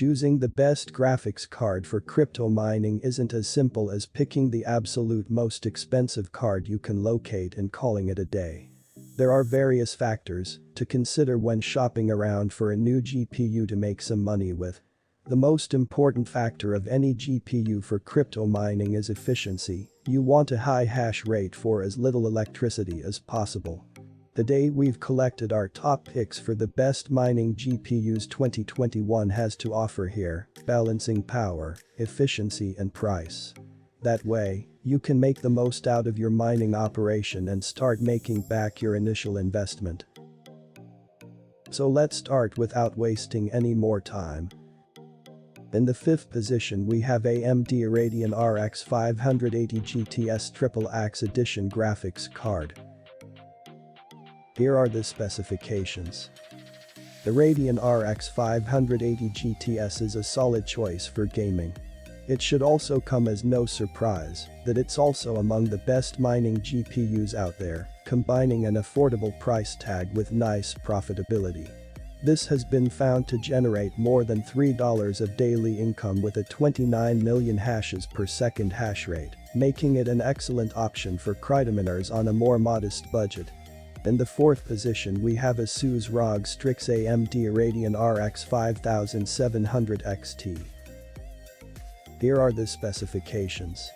Choosing the best graphics card for crypto mining isn't as simple as picking the absolute most expensive card you can locate and calling it a day. There are various factors to consider when shopping around for a new GPU to make some money with. The most important factor of any GPU for crypto mining is efficiency. You want a high hash rate for as little electricity as possible. Today we've collected our top picks for the best mining GPUs 2021 has to offer here, balancing power, efficiency and price. That way, you can make the most out of your mining operation and start making back your initial investment. So let's start without wasting any more time. In the 5th position we have AMD Radeon RX 580 GTS Triple Axe Edition graphics card. Here are the specifications. The Radeon RX 580 GTS is a solid choice for gaming. It should also come as no surprise that it's also among the best mining GPUs out there, combining an affordable price tag with nice profitability. This has been found to generate more than $3 of daily income with a 29 million hashes per second hash rate, making it an excellent option for cryptominers on a more modest budget. In the 4th position we have ASUS ROG Strix AMD Radeon RX 5700 XT. Here are the specifications.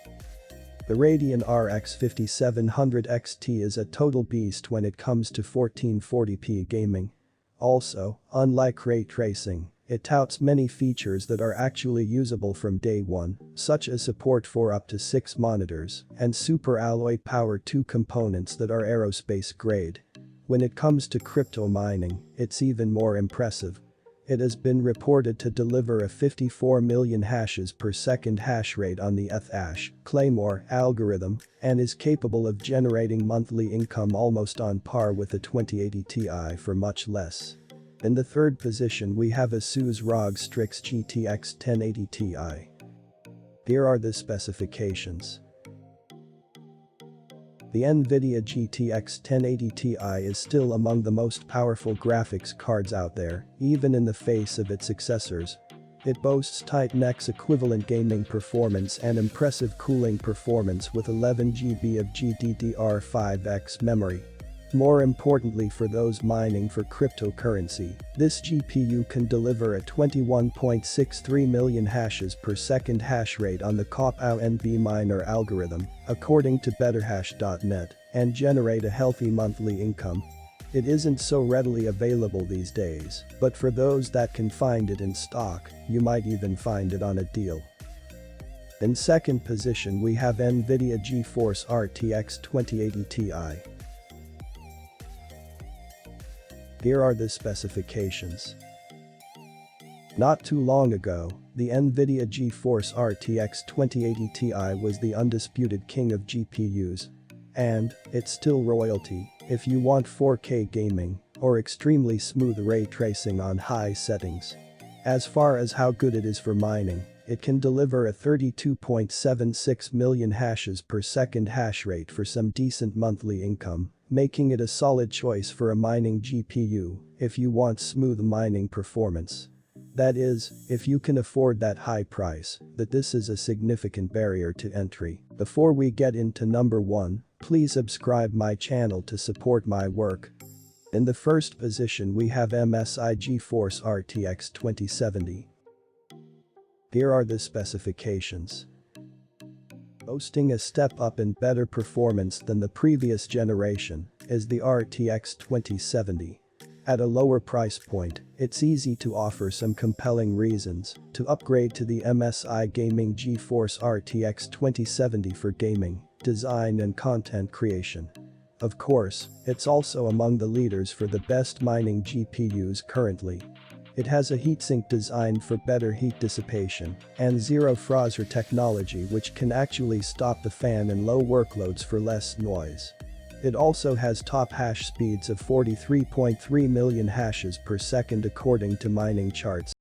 The Radeon RX 5700 XT is a total beast when it comes to 1440p gaming. Also, unlike ray tracing, it touts many features that are actually usable from day one, such as support for up to 6 monitors and super alloy power 2 components that are aerospace grade. When it comes to crypto mining, it's even more impressive. It has been reported to deliver a 54 million hashes per second hash rate on the Ethash Claymore algorithm and is capable of generating monthly income almost on par with the 2080 Ti for much less. In the 3rd position we have ASUS ROG Strix GTX 1080 Ti. Here are the specifications. The NVIDIA GTX 1080 Ti is still among the most powerful graphics cards out there, even in the face of its successors. It boasts Titan-X equivalent gaming performance and impressive cooling performance with 11 GB of GDDR5X memory. More importantly for those mining for cryptocurrency, this GPU can deliver a 21.63 million hashes per second hash rate on the COP-AU NB miner algorithm, according to betterhash.net, and generate a healthy monthly income. It isn't so readily available these days, but for those that can find it in stock, you might even find it on a deal. In 2nd position we have NVIDIA GeForce RTX 2080 Ti. Here are the specifications. Not too long ago, the NVIDIA GeForce RTX 2080 Ti was the undisputed king of GPUs. And it's still royalty if you want 4K gaming or extremely smooth ray tracing on high settings. As far as how good it is for mining, it can deliver a 32.76 million hashes per second hash rate for some decent monthly income, making it a solid choice for a mining GPU if you want smooth mining performance. That is, if you can afford that high price, but this is a significant barrier to entry. Before we get into number 1, please subscribe my channel to support my work. In the 1st position we have MSI GeForce RTX 2070. Here are the specifications. Boasting a step up in better performance than the previous generation is the RTX 2070. At a lower price point, it's easy to offer some compelling reasons to upgrade to the MSI Gaming GeForce RTX 2070 for gaming, design and content creation. Of course, it's also among the leaders for the best mining GPUs currently. It has a heatsink designed for better heat dissipation and zero Frozer technology which can actually stop the fan in low workloads for less noise. It also has top hash speeds of 43.3 million hashes per second according to mining charts.